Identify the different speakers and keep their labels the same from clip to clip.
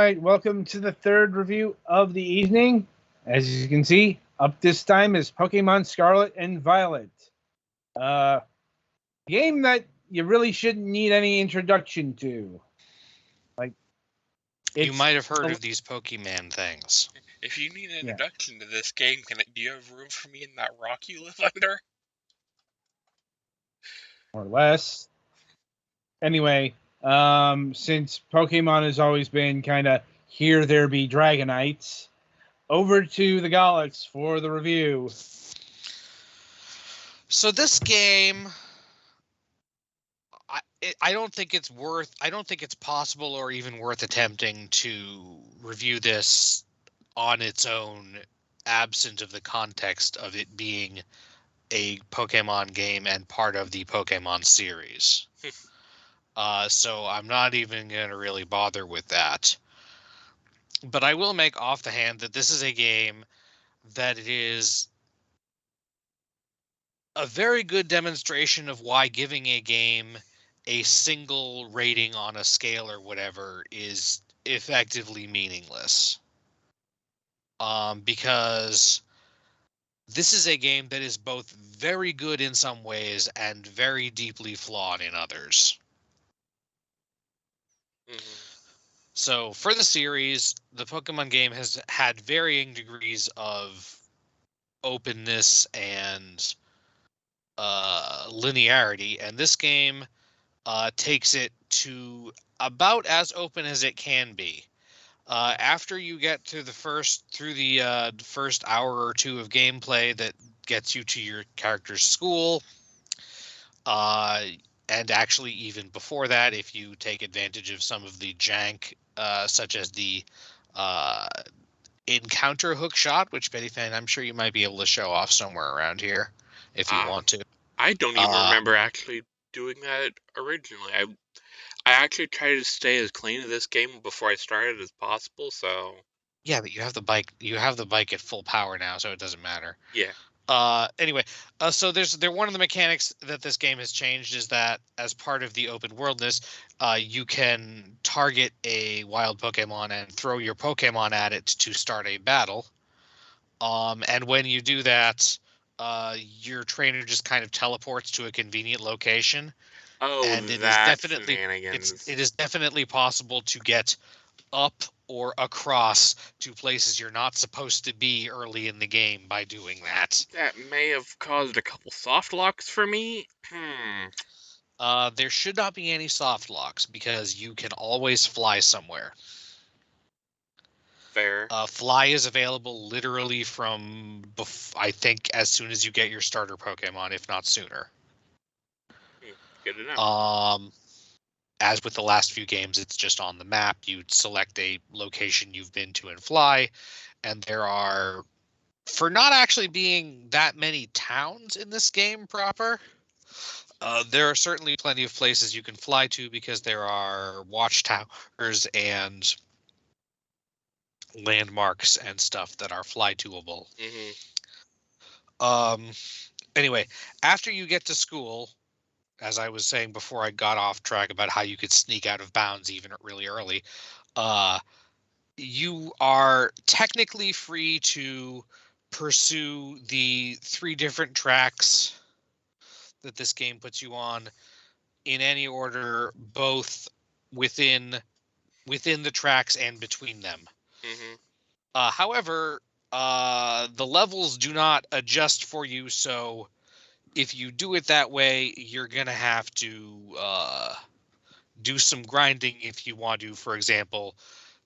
Speaker 1: right, welcome to the third review of the evening. As you can see, up this time is Pokemon Scarlet and Violet. Game that you really shouldn't need any introduction to.
Speaker 2: You might have heard of these Pokemon things.
Speaker 3: If you need an introduction to this game, do you have room for me in that rock you live under?
Speaker 1: More or less. Anyway, since Pokemon has always been kind of here there be Dragonites, over to the Galax for the review.
Speaker 2: So this game, I don't think it's possible or even worth attempting to review this on its own, absent of the context of it being a Pokemon game and part of the Pokemon series. So I'm not even going to really bother with that. But I will make off the hand that this is a game that is a very good demonstration of why giving a game a single rating on a scale or whatever is effectively meaningless. Because this is a game that is both very good in some ways and very deeply flawed in others.
Speaker 3: Mm-hmm.
Speaker 2: So for the series, the Pokemon game has had varying degrees of openness and linearity, and this game takes it to about as open as it can be. After you get to the first hour or two of gameplay that gets you to your character's school, and actually even before that, if you take advantage of some of the jank, such as the encounter hook shot, which Betty Fan, I'm sure you might be able to show off somewhere around here if you want to.
Speaker 3: I don't even remember actually doing that originally. I actually try to stay as clean to this game before I started as possible, so...
Speaker 2: Yeah, but you have the bike at full power now, so it doesn't matter.
Speaker 3: Yeah.
Speaker 2: Anyway, so one of the mechanics that this game has changed is that as part of the open worldness, you can target a wild Pokemon and throw your Pokemon at it to start a battle. And when you do that, your trainer just kind of teleports to a convenient location.
Speaker 3: Oh,
Speaker 2: and it is definitely possible to get up or across to places you're not supposed to be early in the game by doing that.
Speaker 3: That may have caused a couple soft locks for me.
Speaker 2: There should not be any soft locks because you can always fly somewhere.
Speaker 3: Fair.
Speaker 2: Fly is available literally from, I think, as soon as you get your starter Pokemon, if not sooner.
Speaker 3: Good to know.
Speaker 2: As with the last few games, it's just on the map. You select a location you've been to and fly, and there are, for not actually being that many towns in this game proper, there are certainly plenty of places you can fly to because there are watchtowers and landmarks and stuff that are fly-toable.
Speaker 3: Mm-hmm.
Speaker 2: Anyway, after you get to school, as I was saying before I got off track about how you could sneak out of bounds even really early, you are technically free to pursue the 3 different tracks that this game puts you on in any order, both within the tracks and between them.
Speaker 3: Mm-hmm.
Speaker 2: However, the levels do not adjust for you, so if you do it that way, you're going to have to do some grinding if you want to, for example,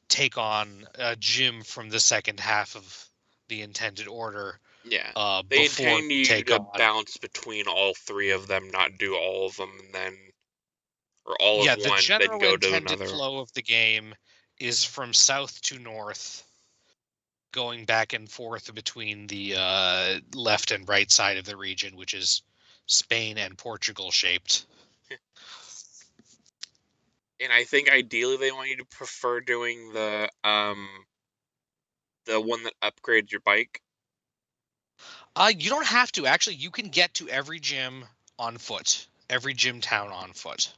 Speaker 2: take on a gym from the second half of the intended order.
Speaker 3: Yeah, they intend you to bounce between all 3 of them, not do all of them, and then... Or all of one, then go to another.
Speaker 2: Yeah, the general intended flow of the game is from south to north, going back and forth between the left and right side of the region, which is Spain and Portugal shaped.
Speaker 3: And I think ideally they want you to prefer doing the one that upgrades your bike.
Speaker 2: You don't have to. Actually, you can get to every gym on foot, every gym town on foot.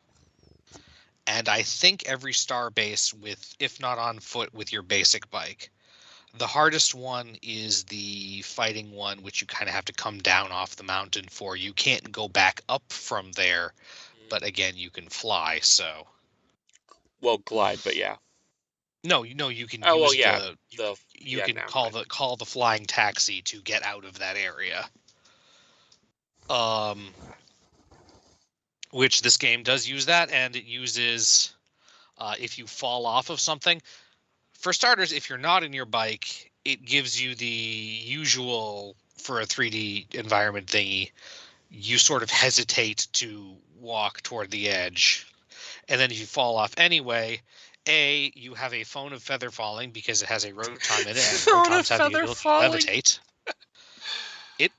Speaker 2: and I think every star base with, if not on foot, with your basic bike. The hardest one is the fighting one, which you kind of have to come down off the mountain for. You can't go back up from there, but again, you can fly. So,
Speaker 3: Well, glide, but yeah.
Speaker 2: no, you can
Speaker 3: Oh well,
Speaker 2: use
Speaker 3: yeah.
Speaker 2: you can
Speaker 3: Never
Speaker 2: call
Speaker 3: mind.
Speaker 2: the flying taxi to get out of that area. Which this game does use that, and it uses if you fall off of something. For starters, if you're not in your bike, it gives you the usual for a 3D environment thingy. You sort of hesitate to walk toward the edge. And then if you fall off anyway, you have a phone of feather falling because it has a rotom in it, and
Speaker 3: Phone of
Speaker 2: rotoms have the
Speaker 3: feather
Speaker 2: ability
Speaker 3: falling?
Speaker 2: to levitate.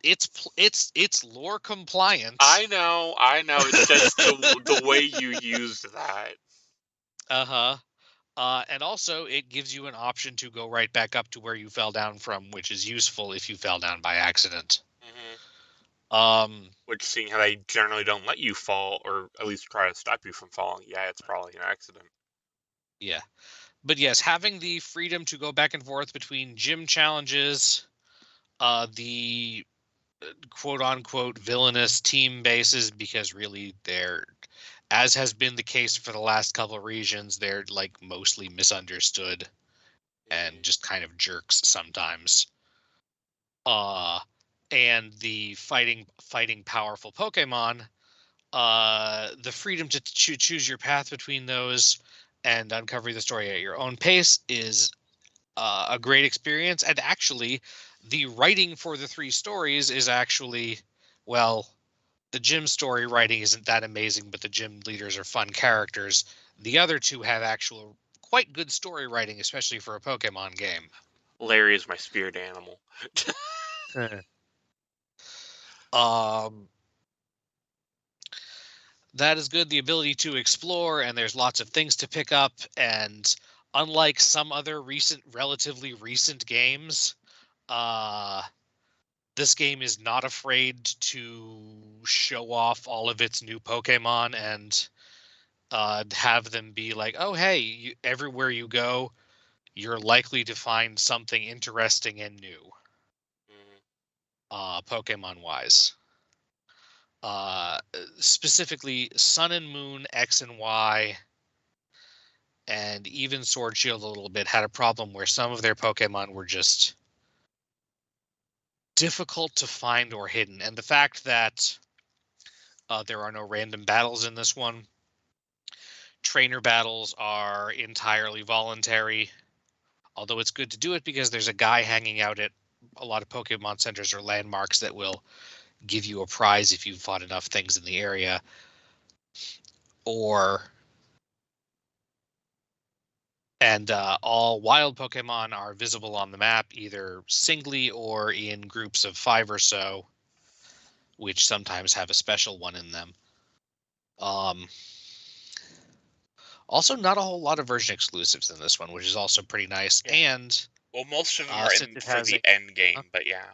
Speaker 2: It's lore compliant.
Speaker 3: I know. It's just the way you used that.
Speaker 2: And also, it gives you an option to go right back up to where you fell down from, which is useful if you fell down by accident.
Speaker 3: Which, seeing how they generally don't let you fall, or at least try to stop you from falling, yeah, it's probably an accident.
Speaker 2: Yeah. But yes, having the freedom to go back and forth between gym challenges, the quote-unquote villainous team bases, because really they're, as has been the case for the last couple of regions, they're like mostly misunderstood and just kind of jerks sometimes. And the fighting powerful Pokemon, the freedom to choose your path between those and uncovering the story at your own pace is a great experience. And actually, the writing for the 3 stories is actually, well, the gym story writing isn't that amazing, but the gym leaders are fun characters. The other 2 have actual quite good story writing, especially for a Pokemon game.
Speaker 3: Larry is my spirit animal.
Speaker 2: That is good. The ability to explore, and there's lots of things to pick up. And unlike some other relatively recent games, this game is not afraid to show off all of its new Pokemon and have them be like, oh, hey, everywhere you go, you're likely to find something interesting and new, Pokemon-wise. Specifically, Sun and Moon, X and Y, and even Sword Shield a little bit had a problem where some of their Pokemon were just difficult to find or hidden. And the fact that there are no random battles in this one, trainer battles are entirely voluntary, although it's good to do it because there's a guy hanging out at a lot of Pokemon centers or landmarks that will give you a prize if you've fought enough things in the area. And all wild Pokemon are visible on the map, either singly or in groups of 5 or so, which sometimes have a special one in them. Also, not a whole lot of version exclusives in this one, which is also pretty nice.
Speaker 3: Yeah.
Speaker 2: And
Speaker 3: well, most of them are in for the end game, but yeah.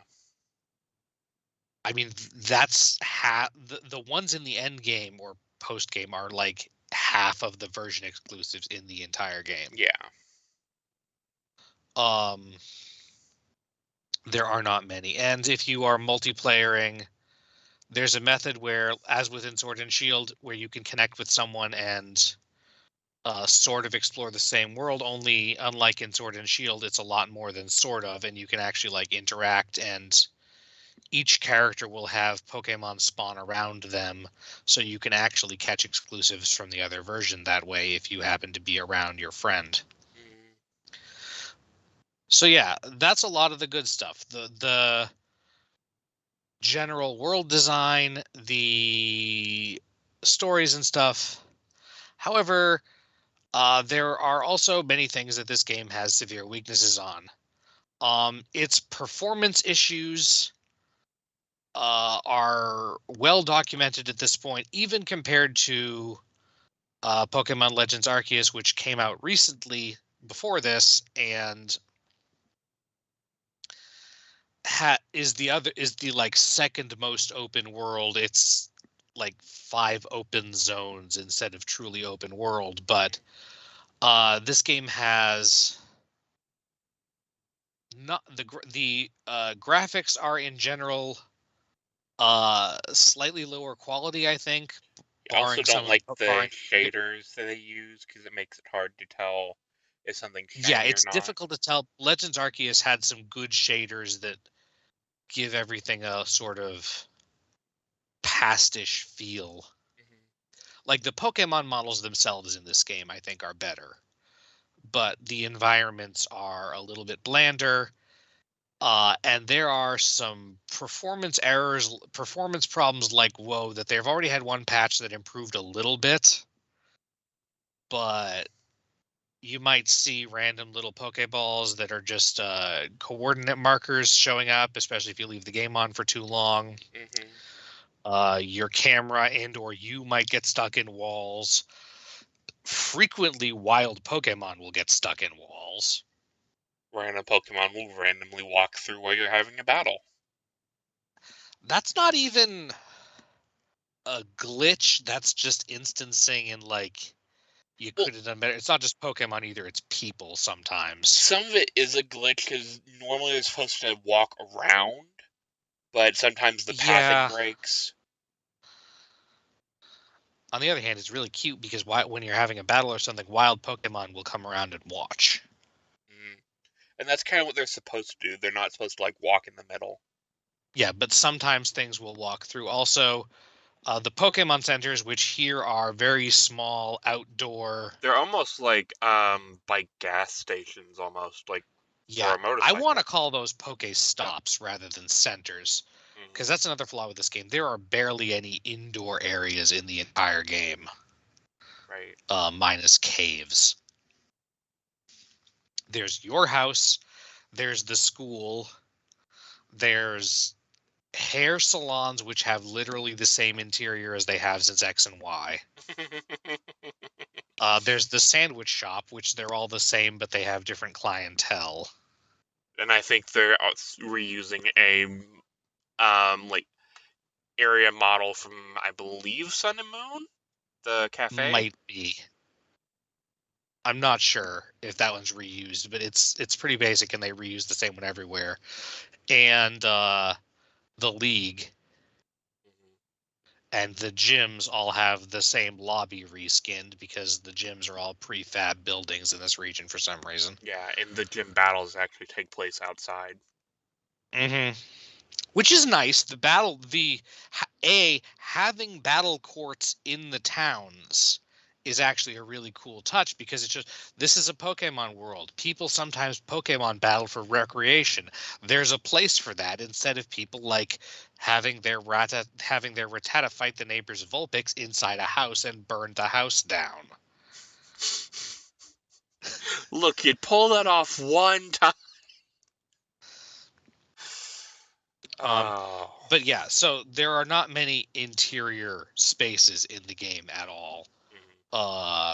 Speaker 2: I mean, that's the ones in the end game or post game are like half of the version exclusives in the entire game.
Speaker 3: Yeah.
Speaker 2: There are not many. And if you are multiplayering, there's a method where, as within Sword and Shield, where you can connect with someone and sort of explore the same world, only unlike in Sword and Shield, it's a lot more than sort of, and you can actually like interact, and each character will have Pokemon spawn around them, so you can actually catch exclusives from the other version that way if you happen to be around your friend. So yeah, that's a lot of the good stuff. The general world design, the stories and stuff. However, there are also many things that this game has severe weaknesses on. Its performance issues are well documented at this point, even compared to Pokemon Legends Arceus, which came out recently before this, and is the like second most open world. It's like 5 open zones instead of truly open world, but this game has not the graphics are in general slightly lower quality, I think,
Speaker 3: I also
Speaker 2: barring some
Speaker 3: don't
Speaker 2: of
Speaker 3: like
Speaker 2: the
Speaker 3: the shaders that they use because it makes it hard to tell if something's
Speaker 2: yeah,
Speaker 3: shiny or
Speaker 2: it's
Speaker 3: not.
Speaker 2: difficult to tell. Legends Arceus had some good shaders that give everything a sort of pastish feel.
Speaker 3: Mhm.
Speaker 2: Like the Pokemon models themselves in this game, I think, are better, but the environments are a little bit blander. And there are some performance errors, performance problems like WoW that they've already had one patch that improved a little bit, but you might see random little Pokeballs that are just coordinate markers showing up, especially if you leave the game on for too long. Your camera and or you might get stuck in walls. Frequently, wild Pokemon will get stuck in walls.
Speaker 3: Random Pokemon will randomly walk through while you're having a battle.
Speaker 2: That's not even a glitch. That's just instancing and like you could have done better. It's not just Pokemon either. It's people sometimes.
Speaker 3: Some of it is a glitch because normally they're supposed to walk around, but sometimes the pathing breaks.
Speaker 2: On the other hand, it's really cute because when you're having a battle or something, wild Pokemon will come around and watch.
Speaker 3: And that's kind of what they're supposed to do. They're not supposed to like walk in the middle.
Speaker 2: Yeah, but sometimes things will walk through. Also, the Pokemon centers, which here are very small outdoor.
Speaker 3: They're almost like gas stations, almost like for a
Speaker 2: I
Speaker 3: motorcycle.
Speaker 2: want to call those Pokestops rather than centers, because that's another flaw with this game. There are barely any indoor areas in the entire game.
Speaker 3: Right.
Speaker 2: Minus caves. There's your house. There's the school. There's hair salons, which have literally the same interior as they have since X and Y. There's the sandwich shop, which they're all the same, but they have different clientele.
Speaker 3: And I think they're reusing a like area model from, I believe, Sun and Moon, the cafe.
Speaker 2: Might be. I'm not sure if that one's reused, but it's pretty basic, and they reuse the same one everywhere. And the League and the gyms all have the same lobby reskinned because the gyms are all prefab buildings in this region for some reason.
Speaker 3: Yeah, and the gym battles actually take place outside.
Speaker 2: Which is nice. Having battle courts in the towns is actually a really cool touch because it's just, this is a Pokemon world. People sometimes Pokemon battle for recreation. There's a place for that instead of people like having their Rattata fight the neighbor's Vulpix inside a house and burn the house down.
Speaker 3: Look, you'd pull that off one time.
Speaker 2: But yeah, so there are not many interior spaces in the game at all,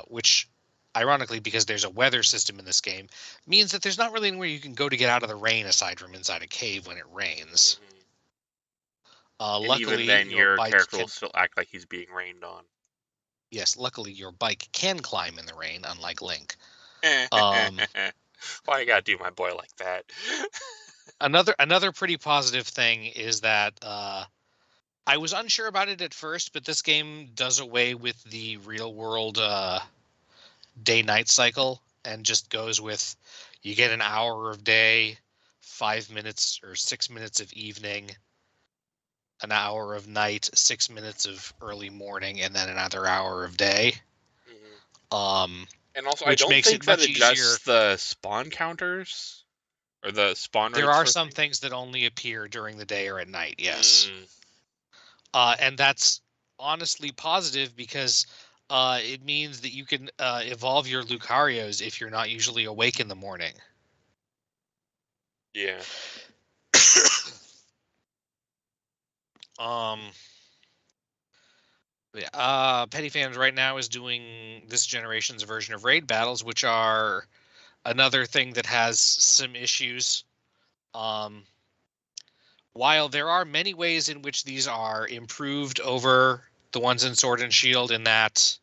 Speaker 2: which, ironically, because there's a weather system in this game, means that there's not really anywhere you can go to get out of the rain aside from inside a cave when it rains. Luckily,
Speaker 3: even then,
Speaker 2: your
Speaker 3: character will still act like he's being rained on.
Speaker 2: Yes, luckily your bike can climb in the rain, unlike Link.
Speaker 3: Why you gotta do my boy like that?
Speaker 2: Another pretty positive thing is that I was unsure about it at first, but this game does away with the real world day-night cycle and just goes with, you get an hour of day, 5 minutes or 6 minutes of evening, an hour of night, 6 minutes of early morning, and then another hour of day.
Speaker 3: And also, I
Speaker 2: which
Speaker 3: don't
Speaker 2: makes
Speaker 3: think
Speaker 2: it
Speaker 3: that
Speaker 2: much
Speaker 3: adjusts
Speaker 2: easier.
Speaker 3: the spawn counters or the spawn rates.
Speaker 2: There are some things that only appear during the day or at night, yes. And that's honestly positive because it means that you can evolve your Lucarios if you're not usually awake in the morning.
Speaker 3: Yeah.
Speaker 2: Petty Fans right now is doing this generation's version of raid battles, which are another thing that has some issues. While there are many ways in which these are improved over the ones in Sword and Shield, in that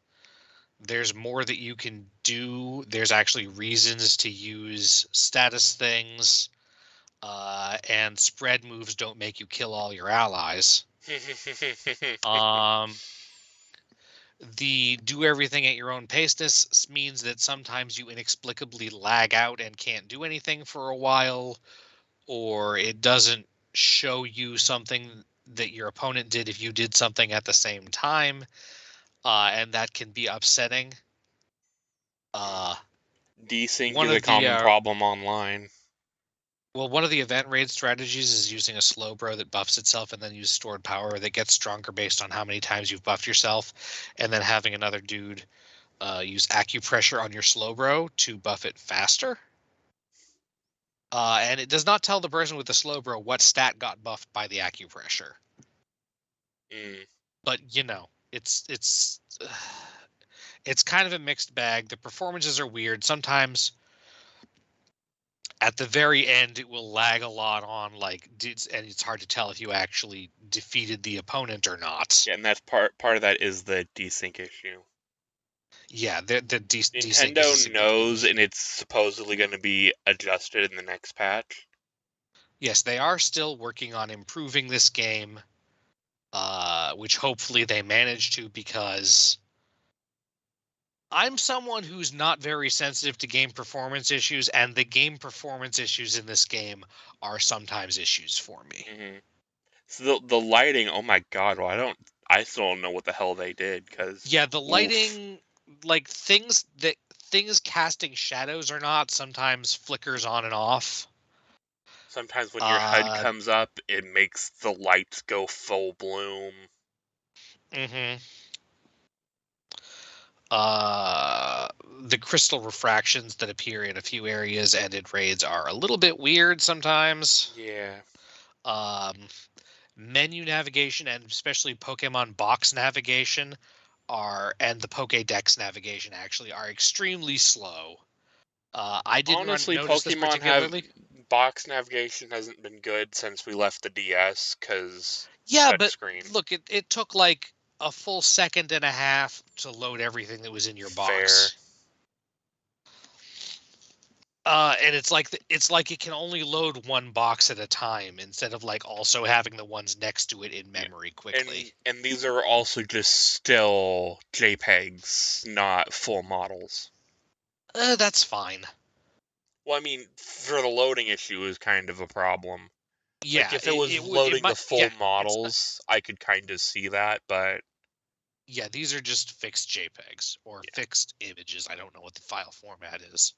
Speaker 2: there's more that you can do. There's actually reasons to use status things, and spread moves don't make you kill all your allies. The do everything at your own paceness means that sometimes you inexplicably lag out and can't do anything for a while, or it doesn't show you something that your opponent did if you did something at the same time, and that can be upsetting.
Speaker 3: Desync
Speaker 2: One
Speaker 3: is a
Speaker 2: of the
Speaker 3: common problem online.
Speaker 2: one of the event raid strategies is using a slow bro that buffs itself and then use stored power that gets stronger based on how many times you've buffed yourself, and then having another dude use acupressure on your slow bro to buff it faster. And it does not tell the person with the slow bro what stat got buffed by the acupressure. But it's kind of a mixed bag. The performances are weird. Sometimes at the very end it will lag a lot on and it's hard to tell if you actually defeated the opponent or not.
Speaker 3: Yeah, and that's part of that is the desync issue.
Speaker 2: Yeah, the desync is a
Speaker 3: Nintendo
Speaker 2: significant
Speaker 3: knows,
Speaker 2: issue.
Speaker 3: and it's supposedly going to be adjusted in the next patch.
Speaker 2: Yes, they are still working on improving this game, which hopefully they manage to, because I'm someone who's not very sensitive to game performance issues, and the game performance issues in this game are sometimes issues for me.
Speaker 3: Mm-hmm. So the lighting, oh my god, well, I still don't know what the hell they did, because
Speaker 2: yeah, the lighting, things casting shadows or not, sometimes flickers on and off.
Speaker 3: Sometimes when your HUD comes up, it makes the lights go full bloom.
Speaker 2: Mm-hmm. The crystal refractions that appear in a few areas and in raids are a little bit weird sometimes.
Speaker 3: Yeah.
Speaker 2: Menu navigation, and especially Pokemon box navigation, and the Pokédex navigation actually are extremely slow. I didn't
Speaker 3: Honestly,
Speaker 2: notice this
Speaker 3: Pokemon
Speaker 2: particularly.
Speaker 3: box navigation hasn't been good since we left the DS, because
Speaker 2: Yeah, but
Speaker 3: touchscreen.
Speaker 2: look, it took like a full second and a half to load everything that was in your box. And it's like it can only load one box at a time instead of also having the ones next to it in memory quickly.
Speaker 3: And these are also just still JPEGs, not full models.
Speaker 2: That's fine.
Speaker 3: Well, I mean, for the loading issue is kind of a problem.
Speaker 2: Yeah,
Speaker 3: if it was loading the full models, I could kind of see that, but
Speaker 2: yeah, these are just fixed JPEGs or fixed images. I don't know what the file format is.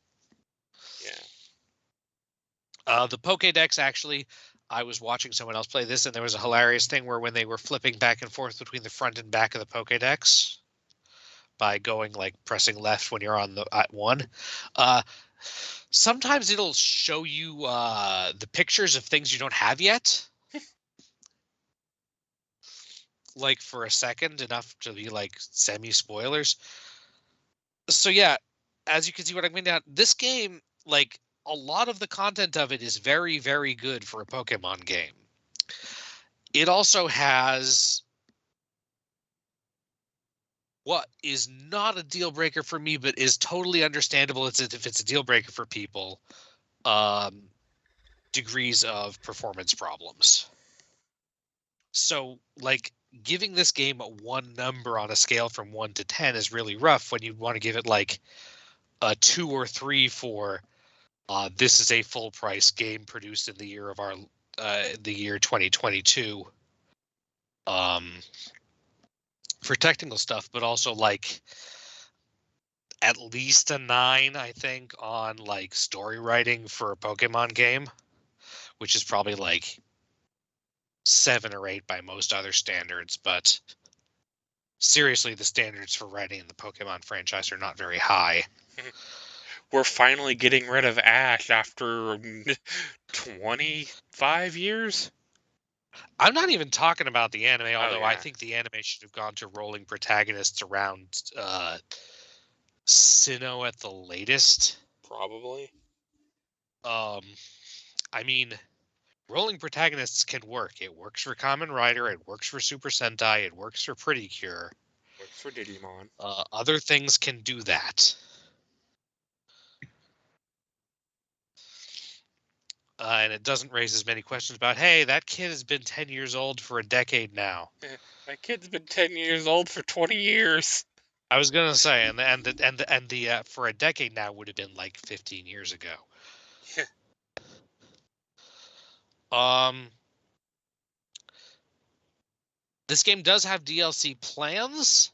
Speaker 3: Yeah.
Speaker 2: The Pokédex, actually, I was watching someone else play this, and there was a hilarious thing where when they were flipping back and forth between the front and back of the Pokédex by going pressing left when you're on at one, sometimes it'll show you the pictures of things you don't have yet. For a second, enough to be semi spoilers. So yeah, as you can see what I'm pointing out, this game, a lot of the content of it is very, very good for a Pokemon game. It also has what is not a deal breaker for me, but is totally understandable if it's a deal breaker for people. Degrees of performance problems. So, giving this game one number on a scale from 1 to 10 is really rough when you want to give it a 2 or 3 for this is a full price game produced in the year of the year 2022. For technical stuff, but also at least a 9, I think, on story writing for a Pokemon game, which is probably 7 or 8 by most other standards. But seriously, the standards for writing in the Pokemon franchise are not very high.
Speaker 3: We're finally getting rid of Ash after 25 years?
Speaker 2: I'm not even talking about the anime, although I
Speaker 3: yeah.
Speaker 2: think the anime should have gone to rolling protagonists around Sinnoh at the latest.
Speaker 3: Probably.
Speaker 2: I mean, rolling protagonists can work. It works for Kamen Rider. It works for Super Sentai. It works for Pretty Cure.
Speaker 3: Works for Digimon.
Speaker 2: Other things can do that. And it doesn't raise as many questions about, hey, that kid has been 10 years old for a decade now.
Speaker 3: That kid's been 10 years old for 20 years.
Speaker 2: I was gonna say, and the for a decade now would have been like 15 years ago. This game does have DLC plans,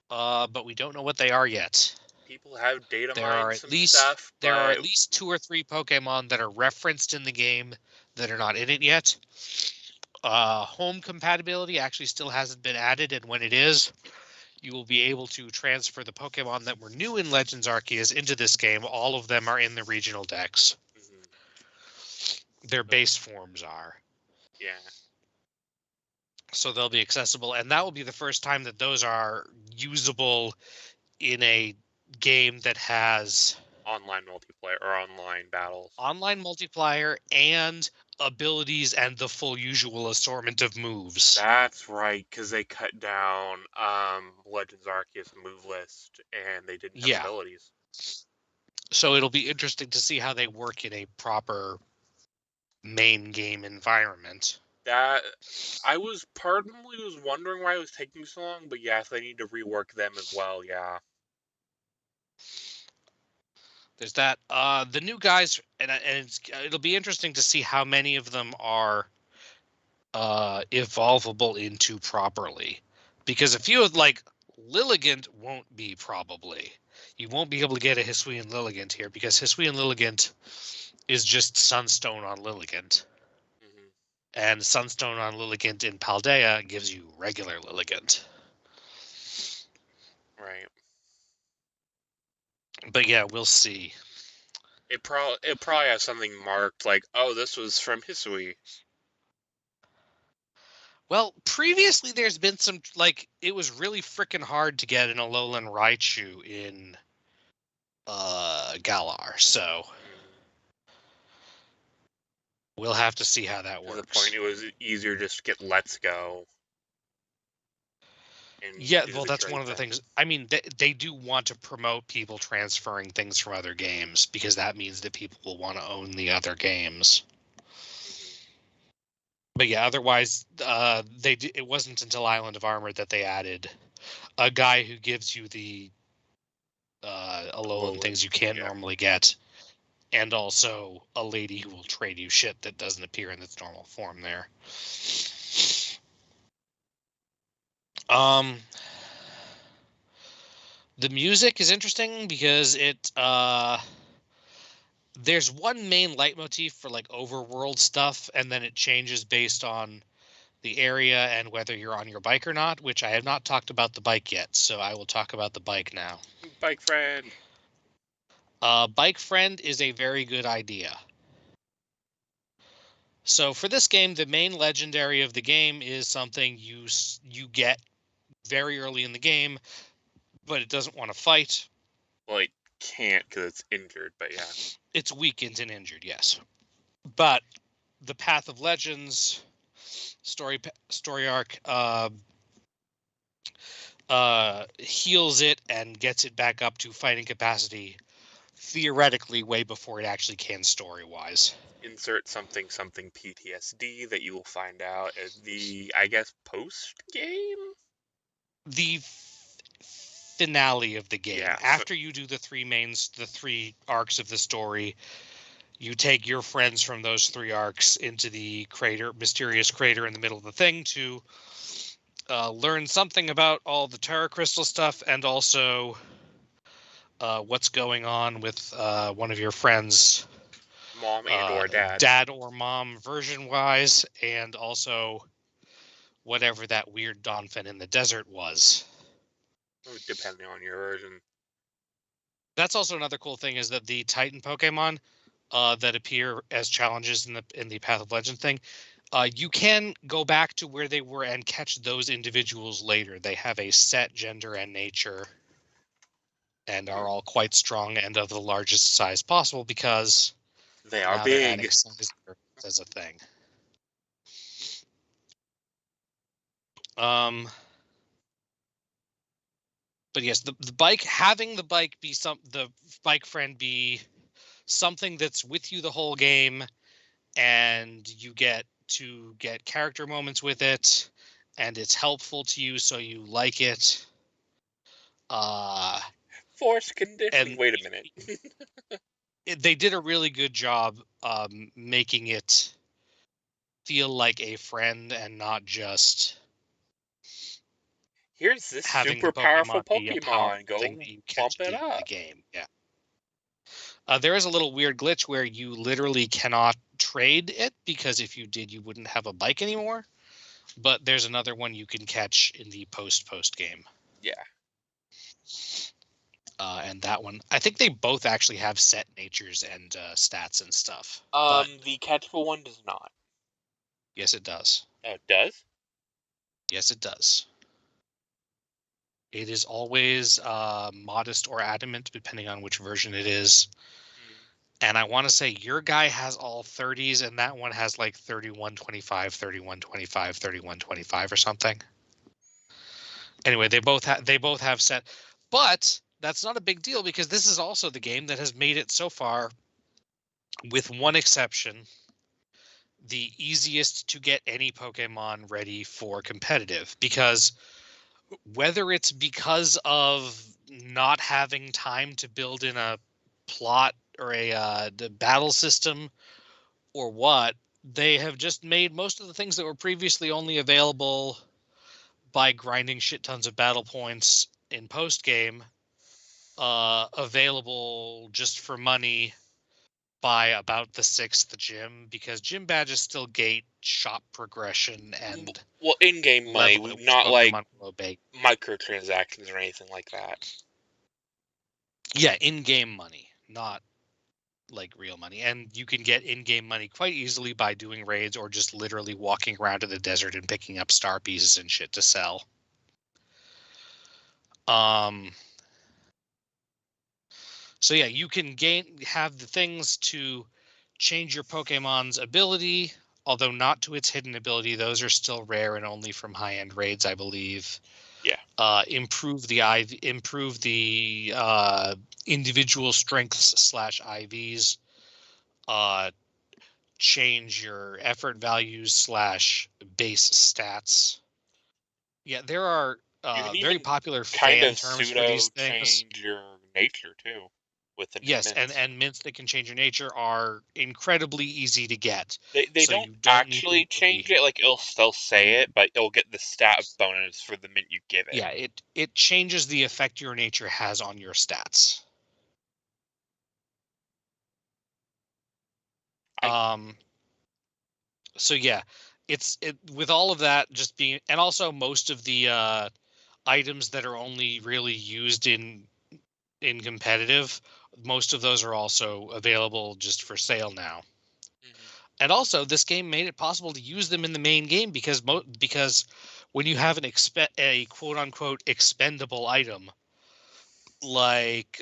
Speaker 2: but we don't know what they are yet.
Speaker 3: People have data
Speaker 2: There are
Speaker 3: mined
Speaker 2: at
Speaker 3: some
Speaker 2: least
Speaker 3: stuff.
Speaker 2: there are
Speaker 3: but
Speaker 2: at least 2 or 3 Pokemon that are referenced in the game that are not in it yet. Home compatibility actually still hasn't been added, and when it is, you will be able to transfer the Pokemon that were new in Legends Arceus into this game. All of them are in the regional decks. Their base forms are.
Speaker 3: Yeah.
Speaker 2: So they'll be accessible, and that will be the first time that those are usable in a game that has
Speaker 3: Online multiplayer or online battles.
Speaker 2: Online multiplayer and abilities and the full usual assortment of moves.
Speaker 3: That's right, because they cut down Legends Arceus move list, and they didn't have abilities.
Speaker 2: So it'll be interesting to see how they work in a proper main game environment.
Speaker 3: That I was partly wondering why it was taking so long, but yes, they need to rework them as well. Yeah.
Speaker 2: There's that. The new guys, and it'll be interesting to see how many of them are evolvable into properly, because a few of like Lilligant won't be probably. You won't be able to get a Hisuian Lilligant here because Hisuian Lilligant is just Sunstone on Lilligant. And Sunstone on Lilligant in Paldea gives you regular Lilligant.
Speaker 3: Right.
Speaker 2: But yeah, we'll see.
Speaker 3: It probably has something marked like, oh, this was from Hisui.
Speaker 2: Well, previously there's been some, like, it was really freaking hard to get an Alolan Raichu in Galar, so we'll have to see how that works.
Speaker 3: To the point it was easier just to get Let's Go.
Speaker 2: Yeah, well, that's one of the things. I mean, they do want to promote people transferring things from other games because that means that people will want to own the other games. But yeah, otherwise, it wasn't until Island of Armor that they added a guy who gives you the Alolan things you can't normally get, and also a lady who will trade you shit that doesn't appear in its normal form there. The music is interesting because there's one main leitmotif for like overworld stuff, and then it changes based on the area and whether you're on your bike or not, which I have not talked about the bike yet, so I will talk about the bike now.
Speaker 3: Bike friend.
Speaker 2: Bike friend is a very good idea. So for this game, the main legendary of the game is something you get very early in the game, but it doesn't want to fight.
Speaker 3: Well, it can't because it's injured, but yeah.
Speaker 2: It's weakened and injured, yes. But the Path of Legends story arc heals it and gets it back up to fighting capacity, theoretically way before it actually can story-wise.
Speaker 3: Insert something PTSD that you will find out at the, I guess, post-game?
Speaker 2: The finale of the game.
Speaker 3: Yeah,
Speaker 2: After you do the three arcs of the story, you take your friends from those 3 arcs into the mysterious crater in the middle of the thing to learn something about all the Terra Crystal stuff and also what's going on with one of your friends,
Speaker 3: mom and or dad.
Speaker 2: Dad or mom version-wise, and also whatever that weird Donphin in the desert was.
Speaker 3: Depending on your version.
Speaker 2: That's also another cool thing is that the Titan Pokemon that appear as challenges in the Path of Legend thing, you can go back to where they were and catch those individuals later. They have a set gender and nature and are all quite strong and of the largest size possible because
Speaker 3: they are
Speaker 2: now
Speaker 3: big.
Speaker 2: they're adding size as a thing. But yes, the bike, having the bike be the bike friend be something that's with you the whole game, and you get to get character moments with it, and it's helpful to you, so you like it.
Speaker 3: Force conditioning.
Speaker 2: And
Speaker 3: Wait a minute.
Speaker 2: they did a really good job making it feel like a friend and not just
Speaker 3: Here's this
Speaker 2: having
Speaker 3: super
Speaker 2: the
Speaker 3: powerful
Speaker 2: Pokemon be a powerful
Speaker 3: Pokemon. Go
Speaker 2: thing that you catch
Speaker 3: bump
Speaker 2: at
Speaker 3: it
Speaker 2: the end of the
Speaker 3: up.
Speaker 2: game. Yeah. There is a little weird glitch where you literally cannot trade it, because if you did, you wouldn't have a bike anymore. But there's another one you can catch in the post game.
Speaker 3: Yeah.
Speaker 2: And that one, I think they both actually have set natures and stats and stuff. But
Speaker 3: The catchable one does not.
Speaker 2: yes, it does.
Speaker 3: Oh, it does?
Speaker 2: Yes, it does. It is always modest or adamant, depending on which version it is. And I want to say your guy has all 30s, and that one has like 31, 25, 31, 25, 31, 25 or something. Anyway, they both have set, but that's not a big deal, because this is also the game that has made it so far, with one exception, the easiest to get any Pokemon ready for competitive. Because whether it's because of not having time to build in a plot or the battle system, or what, they have just made most of the things that were previously only available by grinding shit tons of battle points in post game available just for money by about the 6th gym, because gym badges still gate shop progression and
Speaker 3: Well, in-game money,
Speaker 2: level at which
Speaker 3: not like
Speaker 2: Pokemon will obey.
Speaker 3: microtransactions or anything like that.
Speaker 2: Yeah, in-game money, not like real money. And you can get in-game money quite easily by doing raids, or just literally walking around in the desert and picking up star pieces and shit to sell. So yeah, you can have the things to change your Pokemon's ability, although not to its hidden ability. Those are still rare and only from high-end raids, I believe.
Speaker 3: Yeah.
Speaker 2: Improve the individual strengths / IVs. Change your effort values / base stats. Yeah, there are very popular
Speaker 3: kind
Speaker 2: fan
Speaker 3: of
Speaker 2: terms for these things.
Speaker 3: change your nature too, with the
Speaker 2: Yes,
Speaker 3: mints.
Speaker 2: and mints that can change your nature are incredibly easy to get.
Speaker 3: They
Speaker 2: So
Speaker 3: don't
Speaker 2: you don't need
Speaker 3: actually
Speaker 2: to
Speaker 3: change
Speaker 2: worry.
Speaker 3: it, like it'll still say it, but it'll get the stat bonus for the mint you give it.
Speaker 2: Yeah, it changes the effect your nature has on your stats. So yeah, it's with all of that just being, and also most of the items that are only really used in competitive, most of those are also available just for sale now.
Speaker 3: Mm-hmm.
Speaker 2: And also, this game made it possible to use them in the main game, because when you have a quote unquote expendable item like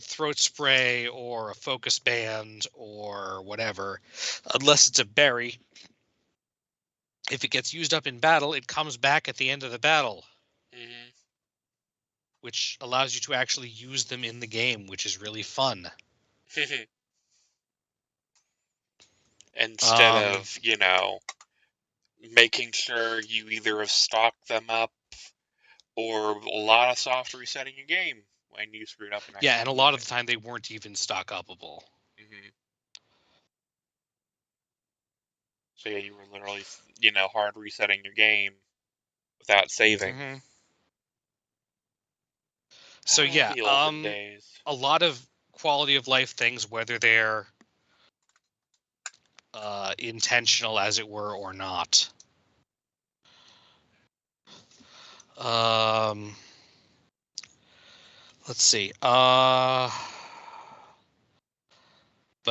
Speaker 2: throat spray or a focus band or whatever, unless it's a berry, if it gets used up in battle, it comes back at the end of the battle,
Speaker 3: Mm-hmm.
Speaker 2: which allows you to actually use them in the game, which is really fun.
Speaker 3: Instead of, making sure you either have stocked them up or a lot of soft resetting your game when you screwed up and
Speaker 2: Yeah,
Speaker 3: actually
Speaker 2: and a lot of the time they weren't even stock upable.
Speaker 3: Mm-hmm. So yeah, you were literally, hard resetting your game without saving.
Speaker 2: Mm-hmm. So yeah,
Speaker 3: the olden days.
Speaker 2: a lot of quality of life things, whether they're intentional, as it were, or not. Let's see. But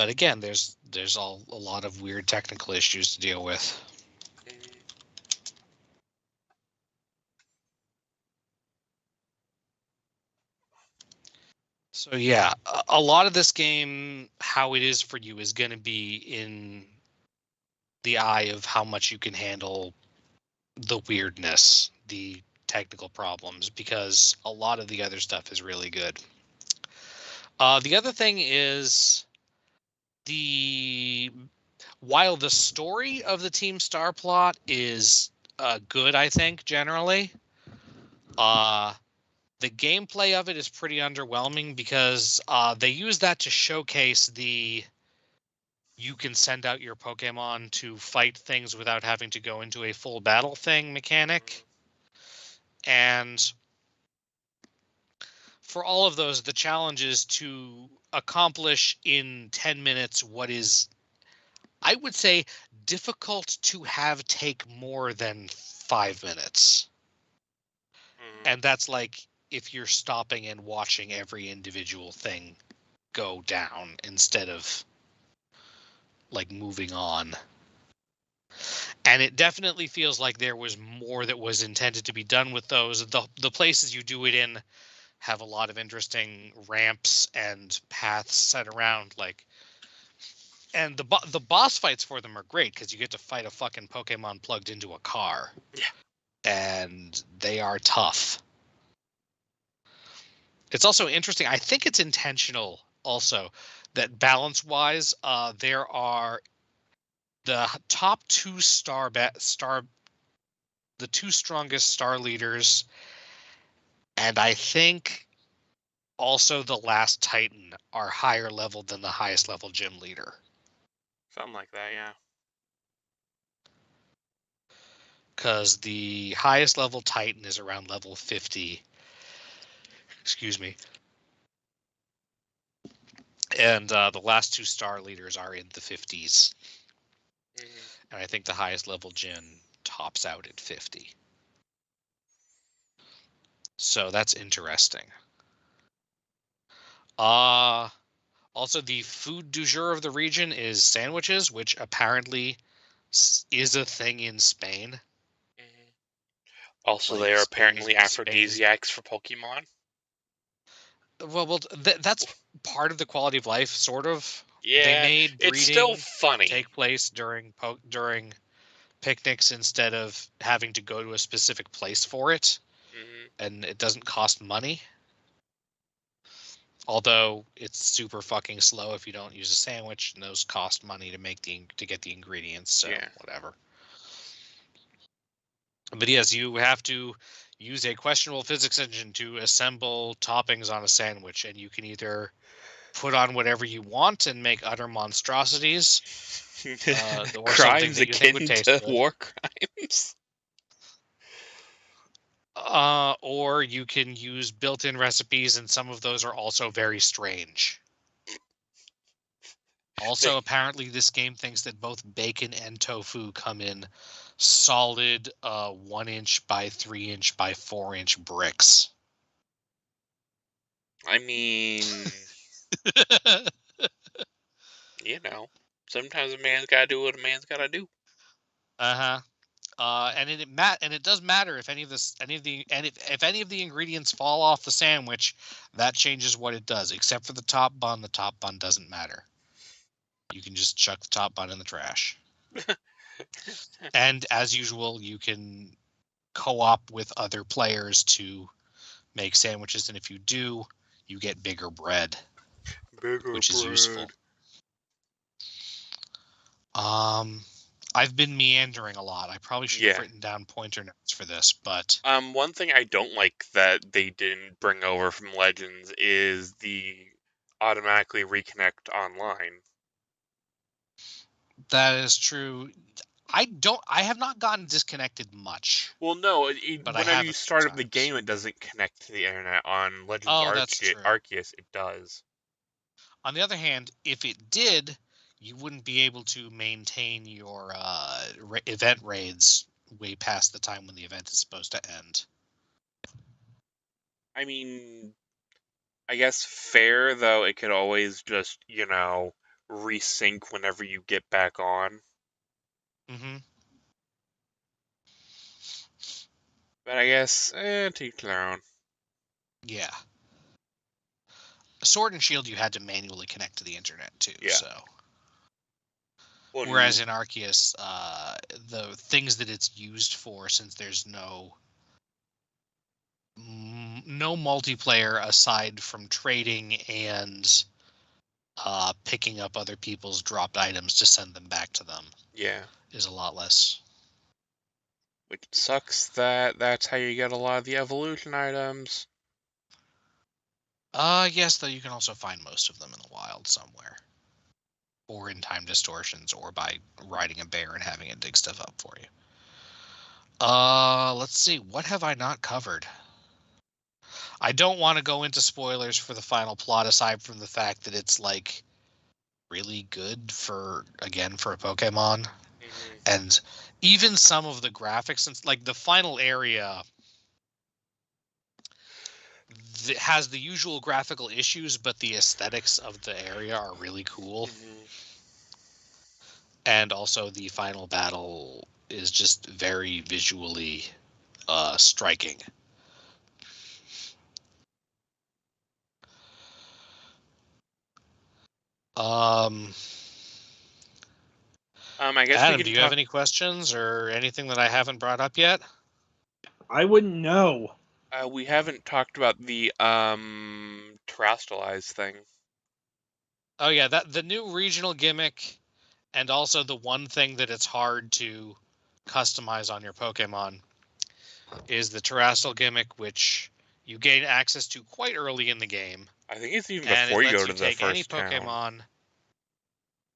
Speaker 2: again, there's a lot of weird technical issues to deal with.
Speaker 3: Mm-hmm.
Speaker 2: So yeah, a lot of this game, how it is for you, is going to be in the eye of how much you can handle the weirdness, the technical problems, because a lot of the other stuff is really good. The other thing is while the story of the Team Star plot is good, I think generally, the gameplay of it is pretty underwhelming because they use that to showcase you can send out your Pokemon to fight things without having to go into a full battle thing mechanic. And for all of those, the challenge is to accomplish in 10 minutes what is, I would say, difficult to have take more than 5 minutes. And that's like if you're stopping and watching every individual thing go down instead of like moving on. And it definitely feels like there was more that was intended to be done with those. The places you do it in have a lot of interesting ramps and paths set around, like, and the boss fights for them are great because you get to fight a fucking Pokemon plugged into a car.
Speaker 3: Yeah.
Speaker 2: And they are tough. It's also interesting. I think it's intentional also that balance-wise, there are the top two the two strongest star leaders, and I think also the last Titan are higher level than the highest level gym leader.
Speaker 3: Something like that, yeah.
Speaker 2: Because the highest level Titan is around level 50. Excuse me. And the last two star leaders are in the 50s. And I think the highest level Jin tops out at 50. So that's interesting. Also, the food du jour of the region is sandwiches, which apparently is a thing in Spain.
Speaker 3: Also,
Speaker 2: Like,
Speaker 3: they are
Speaker 2: Spain
Speaker 3: apparently
Speaker 2: is
Speaker 3: aphrodisiacs for Pokemon.
Speaker 2: Well, that's part of the quality of life, sort of.
Speaker 3: Yeah,
Speaker 2: they made breeding
Speaker 3: it's still funny.
Speaker 2: take place during picnics instead of having to go to a specific place for it, and it doesn't cost money. Although it's super fucking slow if you don't use a sandwich, and those cost money to get the ingredients. So yeah. Whatever. But yes, you have to use a questionable physics engine to assemble toppings on a sandwich, and you can either put on whatever you want and make utter monstrosities, or something that you think would taste good.
Speaker 3: War crimes.
Speaker 2: Or you can use built-in recipes, and some of those are also very strange. Also, apparently, this game thinks that both bacon and tofu come in solid 1-inch by 3-inch by 4-inch bricks.
Speaker 3: I mean, sometimes a man's got to do what a man's got to do.
Speaker 2: And it does matter if any of the ingredients fall off the sandwich, that changes what it does. Except for the top bun doesn't matter. You can just chuck the top bun in the trash. And as usual, you can co-op with other players to make sandwiches, and if you do, you get bigger bread, which is useful. I've been meandering a lot. I probably should have written down pointer notes for this, but
Speaker 3: one thing I don't like that they didn't bring over from Legends is the automatically reconnect online.
Speaker 2: That is true. I have not gotten disconnected much.
Speaker 3: Well, no, whenever you start up the game, it doesn't connect to the internet. On Legends Arceus, it does.
Speaker 2: On the other hand, if it did, you wouldn't be able to maintain your event raids way past the time when the event is supposed to end.
Speaker 3: I mean, I guess fair, though, it could always just, resync whenever you get back on.
Speaker 2: Mm-hmm.
Speaker 3: But I guess, to each their own.
Speaker 2: Yeah. Sword and Shield, you had to manually connect to the internet, too, so...
Speaker 3: Well,
Speaker 2: Whereas in Arceus, the things that it's used for, since there's no multiplayer aside from trading and picking up other people's dropped items to send them back to them,
Speaker 3: yeah.
Speaker 2: is a lot less.
Speaker 3: Which sucks that that's how you get a lot of the evolution items.
Speaker 2: Yes, though you can also find most of them in the wild somewhere. Or in time distortions, or by riding a bear and having it dig stuff up for you. Let's see. What have I not covered? I don't want to go into spoilers for the final plot, aside from the fact that it's like really good for a Pokemon.
Speaker 3: Mm-hmm.
Speaker 2: And even some of the graphics, and like the final area has the usual graphical issues, but the aesthetics of the area are really cool.
Speaker 3: Mm-hmm.
Speaker 2: And also the final battle is just very visually striking.
Speaker 3: I guess
Speaker 2: Adam,
Speaker 3: we
Speaker 2: do
Speaker 3: can
Speaker 2: you have
Speaker 3: talk.
Speaker 2: any questions or anything that I haven't brought up yet?
Speaker 1: I wouldn't know.
Speaker 3: We haven't talked about the terrestrialized thing.
Speaker 2: Oh yeah, that the new regional gimmick, and also the one thing that it's hard to customize on your Pokemon is the terrestrial gimmick, which you gain access to quite early in the game,
Speaker 3: I think it's even
Speaker 2: and it
Speaker 3: before you
Speaker 2: lets
Speaker 3: go
Speaker 2: you
Speaker 3: to the
Speaker 2: take any
Speaker 3: first town.
Speaker 2: Pokemon.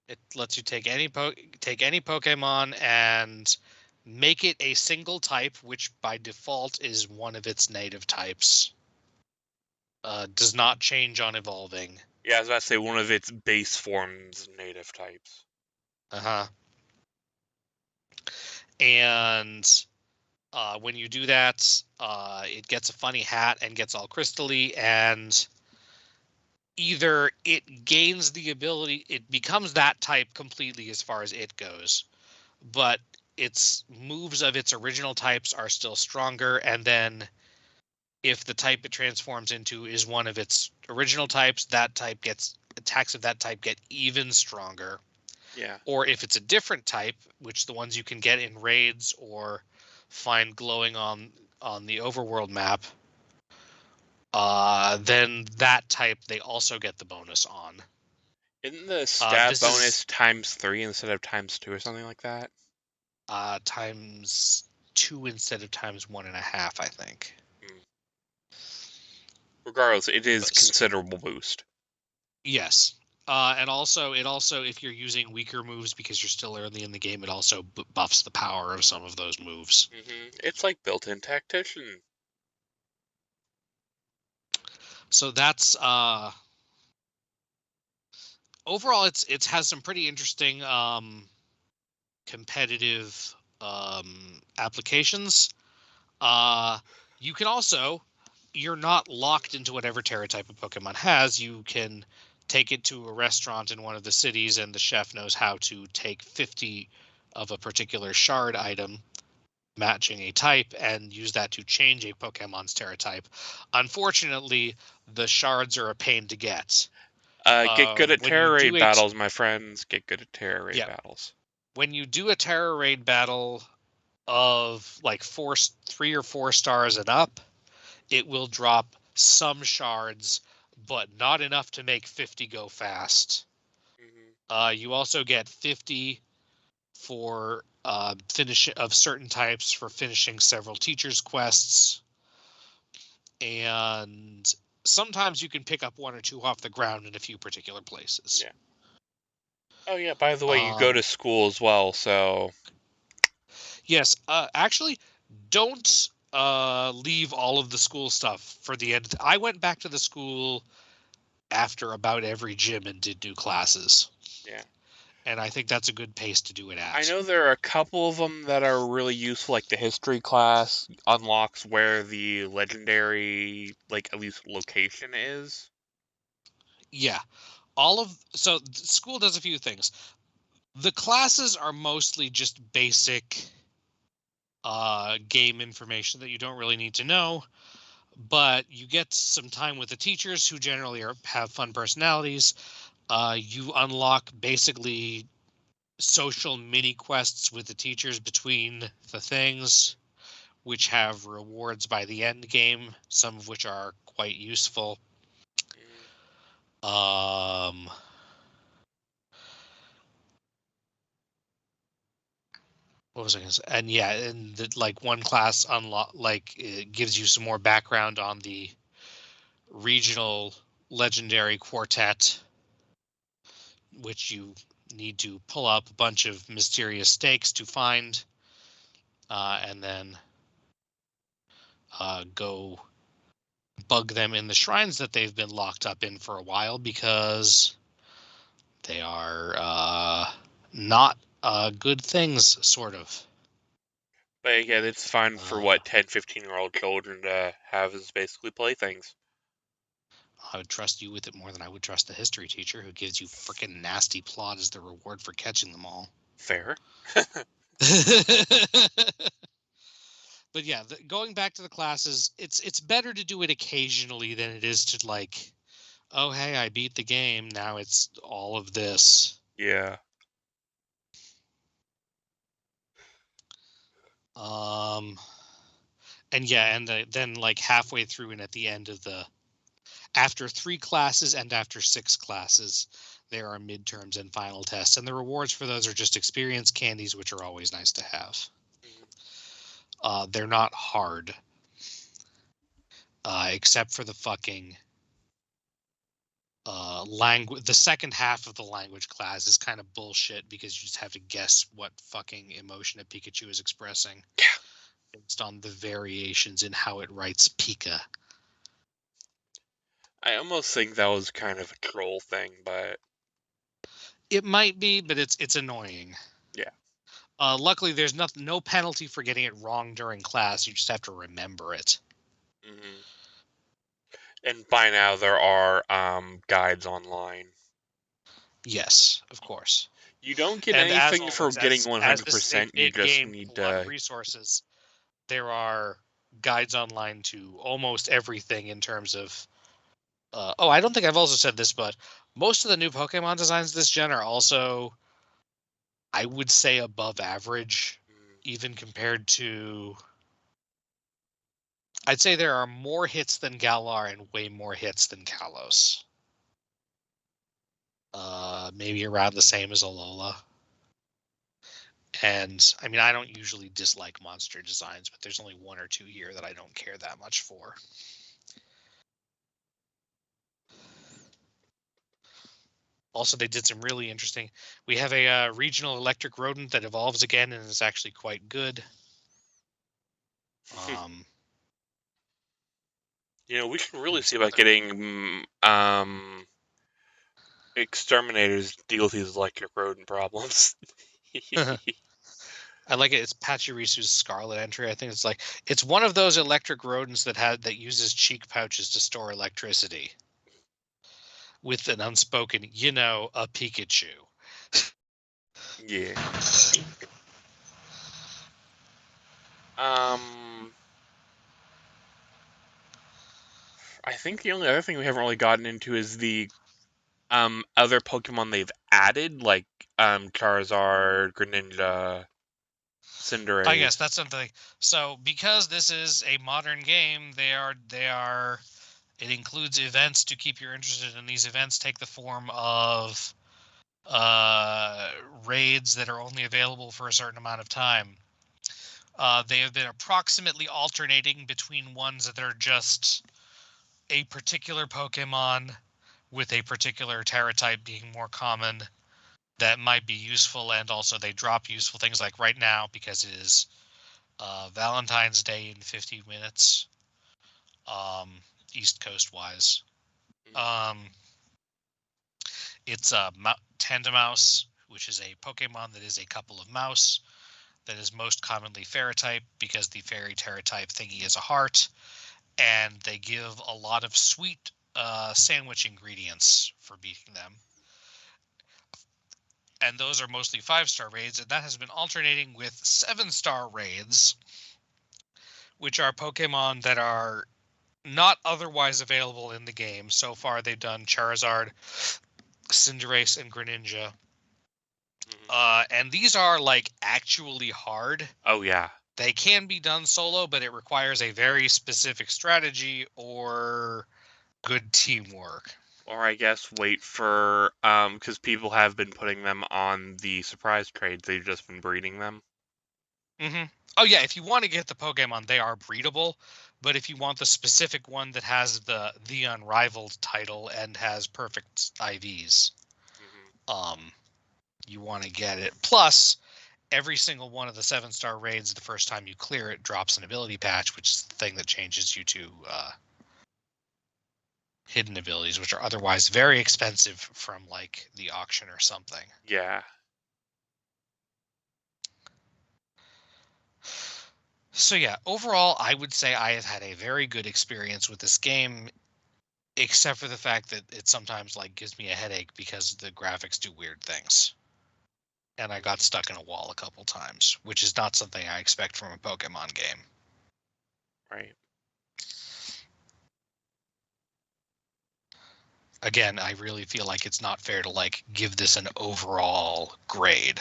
Speaker 2: It lets you take any Pokemon and make it a single type, which by default is one of its native types. Does not change on evolving.
Speaker 3: Yeah, I was about to say one of its base forms native types.
Speaker 2: Uh-huh. And when you do that, it gets a funny hat and gets all crystally, and either it gains the ability, it becomes that type completely as far as it goes, but its moves of its original types are still stronger, and then if the type it transforms into is one of its original types, that type gets attacks of that type get even stronger.
Speaker 3: Yeah.
Speaker 2: Or if it's a different type, which the ones you can get in raids or find glowing on the overworld map, then that type they also get the bonus on.
Speaker 3: Isn't the stat
Speaker 2: This
Speaker 3: bonus
Speaker 2: is
Speaker 3: ×3 instead of ×2 or something like that?
Speaker 2: ×2 instead of ×1.5, I think.
Speaker 3: Regardless, it is
Speaker 2: But,
Speaker 3: considerable boost.
Speaker 2: yes. And also, if you're using weaker moves because you're still early in the game, it also buffs the power of some of those moves.
Speaker 3: It's like built-in tactician.
Speaker 2: So that's overall, it's has some pretty interesting competitive applications. You can also, you're not locked into whatever Terra type of Pokemon has. You can take it to a restaurant in one of the cities, and the chef knows how to take 50 of a particular shard item matching a type and use that to change a Pokemon's Terra type. Unfortunately, the shards are a pain to get.
Speaker 3: Get good at
Speaker 2: When you
Speaker 3: Terra
Speaker 2: do
Speaker 3: Raid battles, my friends. Get good at Terra Raid
Speaker 2: yeah,
Speaker 3: battles.
Speaker 2: when you do a Terra Raid battle of like 3 or 4 stars and up, it will drop some shards, but not enough to make 50 go fast. You also get 50 for finish of certain types for finishing several teachers' quests, and sometimes you can pick up 1 or 2 off the ground in a few particular places.
Speaker 3: Yeah. Oh yeah. By the way, you go to school as well, so.
Speaker 2: Yes. Actually, don't leave all of the school stuff for the end. I went back to the school after about every gym and did new classes.
Speaker 3: Yeah.
Speaker 2: And I think that's a good pace to do it at.
Speaker 3: I know there are a couple of them that are really useful, like the history class unlocks where the legendary, like, at least location is.
Speaker 2: Yeah. So school does a few things. The classes are mostly just basic game information that you don't really need to know, but you get some time with the teachers who generally have fun personalities. You unlock basically social mini quests with the teachers between the things, which have rewards by the end game, some of which are quite useful. What was I going to say? And yeah, and one class it gives you some more background on the regional legendary quartet, which you need to pull up a bunch of mysterious stakes to find, and then go bug them in the shrines that they've been locked up in for a while, because they are not good things, sort of.
Speaker 3: But again, it's fine for 10, 15-year-old children to have as basically playthings.
Speaker 2: I would trust you with it more than I would trust the history teacher who gives you freaking nasty plot as the reward for catching them all.
Speaker 3: Fair.
Speaker 2: But yeah, going back to the classes, it's better to do it occasionally than it is to like, oh hey, I beat the game, now it's all of this.
Speaker 3: Yeah.
Speaker 2: And yeah, and then like halfway through and at the end of after 3 classes and after 6 classes, there are midterms and final tests, and the rewards for those are just experience candies, which are always nice to have. They're not hard, except for the fucking language. The second half of the language class is kind of bullshit because you just have to guess what fucking emotion a Pikachu is expressing based on the variations in how it writes Pika.
Speaker 3: I almost think that was kind of a troll thing, but
Speaker 2: it might be, but it's annoying.
Speaker 3: Yeah.
Speaker 2: Luckily, there's no penalty for getting it wrong during class. You just have to remember it.
Speaker 3: Mm-hmm. And by now there are guides online.
Speaker 2: Yes, of course.
Speaker 3: You don't get
Speaker 2: and
Speaker 3: anything
Speaker 2: always,
Speaker 3: for getting 100%.
Speaker 2: As this is a
Speaker 3: You
Speaker 2: big
Speaker 3: just
Speaker 2: game
Speaker 3: need
Speaker 2: with a lot of resources. There are guides online to almost everything in terms of. I don't think I've also said this, but most of the new Pokemon designs this gen are also, I would say, above average, even compared to. I'd say there are more hits than Galar and way more hits than Kalos. Maybe around the same as Alola. And I mean, I don't usually dislike monster designs, but there's only 1 or 2 here that I don't care that much for. Also, they did some really interesting. We have a regional electric rodent that evolves again and is actually quite good.
Speaker 3: We should really see about getting exterminators to deal with these electric rodent problems.
Speaker 2: I like it. It's Pachyrisu's Scarlet entry. I think it's one of those electric rodents that uses cheek pouches to store electricity. With an unspoken, a Pikachu.
Speaker 3: Yeah. I think the only other thing we haven't really gotten into is the other Pokemon they've added, like Charizard, Greninja, Cinderace.
Speaker 2: I guess that's something. So because this is a modern game, it includes events to keep you interested, and these events take the form of raids that are only available for a certain amount of time. They have been approximately alternating between ones that are just a particular Pokemon with a particular Terra type being more common that might be useful, and also they drop useful things like right now, because it is Valentine's Day in 50 minutes, East Coast wise. It's Tandemaus, which is a Pokemon that is a couple of mouse that is most commonly Fairy type, because the Fairy Terra type thingy is a heart, and they give a lot of sweet sandwich ingredients for beating them. And those are mostly 5-star raids, and that has been alternating with 7-star raids, which are Pokemon that are not otherwise available in the game. So far, they've done Charizard, Cinderace, and Greninja. And these are like actually hard.
Speaker 3: Oh yeah.
Speaker 2: They can be done solo, but it requires a very specific strategy or good teamwork.
Speaker 3: Or I guess wait for because people have been putting them on the surprise trades. They've just been breeding them.
Speaker 2: Mm-hmm. Oh yeah, if you want to get the Pokemon, they are breedable. But if you want the specific one that has the unrivaled title and has perfect IVs, you want to get it. Plus, every single one of the 7-star raids, the first time you clear it, drops an ability patch, which is the thing that changes you to hidden abilities, which are otherwise very expensive from like the auction or something.
Speaker 3: Yeah.
Speaker 2: So yeah, overall, I would say I have had a very good experience with this game, except for the fact that it sometimes like gives me a headache because the graphics do weird things. And I got stuck in a wall a couple times, which is not something I expect from a Pokemon game.
Speaker 3: Right.
Speaker 2: Again, I really feel like it's not fair to like give this an overall grade.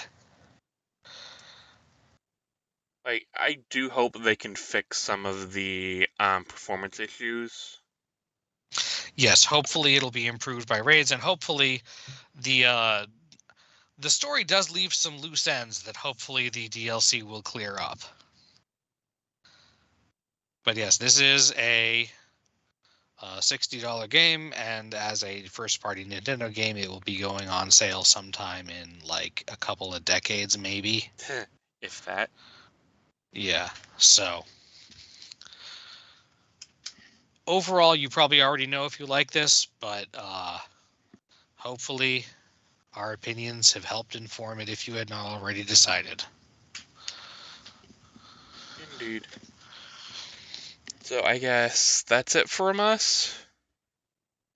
Speaker 3: Like, I do hope they can fix some of the performance issues.
Speaker 2: Yes, hopefully it'll be improved by raids, and hopefully the story does leave some loose ends that hopefully the DLC will clear up. But yes, this is a $60 game, and as a first-party Nintendo game, it will be going on sale sometime in like a couple of decades, maybe.
Speaker 3: If that.
Speaker 2: Yeah, so overall, you probably already know if you like this, but hopefully our opinions have helped inform it if you had not already decided.
Speaker 3: Indeed. So I guess that's it from us.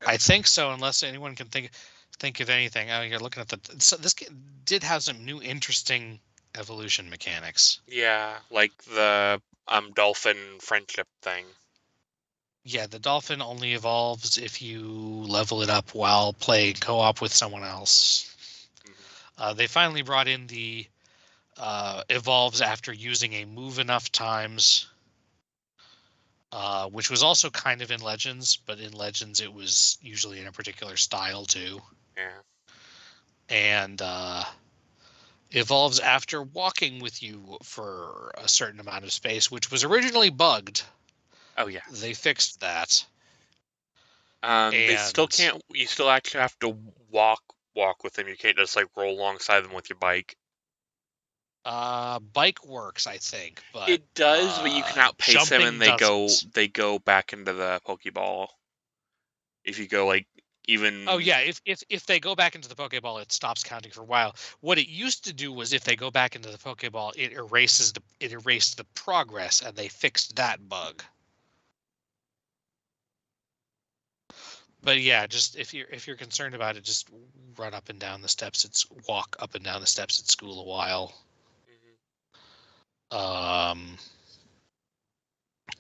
Speaker 2: I think so, unless anyone can think of anything. Oh, you're looking at this game did have some new interesting evolution mechanics.
Speaker 3: Yeah, like the dolphin friendship thing.
Speaker 2: Yeah, the dolphin only evolves if you level it up while playing co-op with someone else. They finally brought in the evolves after using a move enough times, which was also kind of in Legends, but in Legends it was usually in a particular style too.
Speaker 3: Yeah.
Speaker 2: And evolves after walking with you for a certain amount of space, which was originally bugged.
Speaker 3: Oh yeah.
Speaker 2: They fixed that.
Speaker 3: They still can't. You still actually have to walk with them. You can't just like roll alongside them with your bike.
Speaker 2: Bike works, I think, but
Speaker 3: It does, but you can outpace them, and
Speaker 2: doesn't.
Speaker 3: they go back into the Pokeball. If you go like even.
Speaker 2: Oh yeah, if they go back into the Pokeball, it stops counting for a while. What it used to do was if they go back into the Pokeball, it erased the progress, and they fixed that bug. But yeah, just if you're concerned about it, just run up and down the steps. Walk up and down the steps at school a while.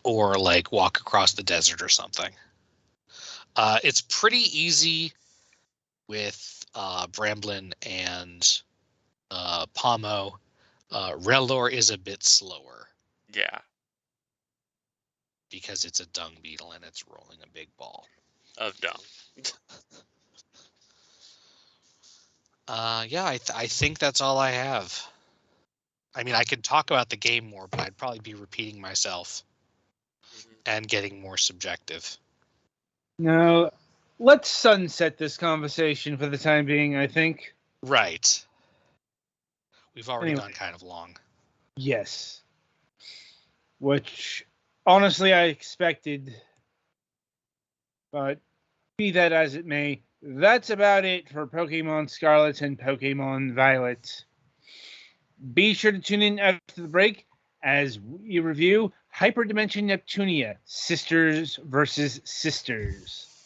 Speaker 2: Or like walk across the desert or something. It's pretty easy with Bramblin and Pomo. Rellor is a bit slower.
Speaker 3: Yeah.
Speaker 2: Because it's a dung beetle and it's rolling a big ball.
Speaker 3: Of dung.
Speaker 2: Yeah, I think that's all I have. I mean, I could talk about the game more, but I'd probably be repeating myself and getting more subjective.
Speaker 1: No, let's sunset this conversation for the time being, I think.
Speaker 2: Right. We've already gone kind of long.
Speaker 1: Yes. Which, honestly, I expected. But be that as it may, that's about it for Pokemon Scarlet and Pokemon Violet. Be sure to tune in after the break as we review Hyperdimension Neptunia, Sisters versus Sisters.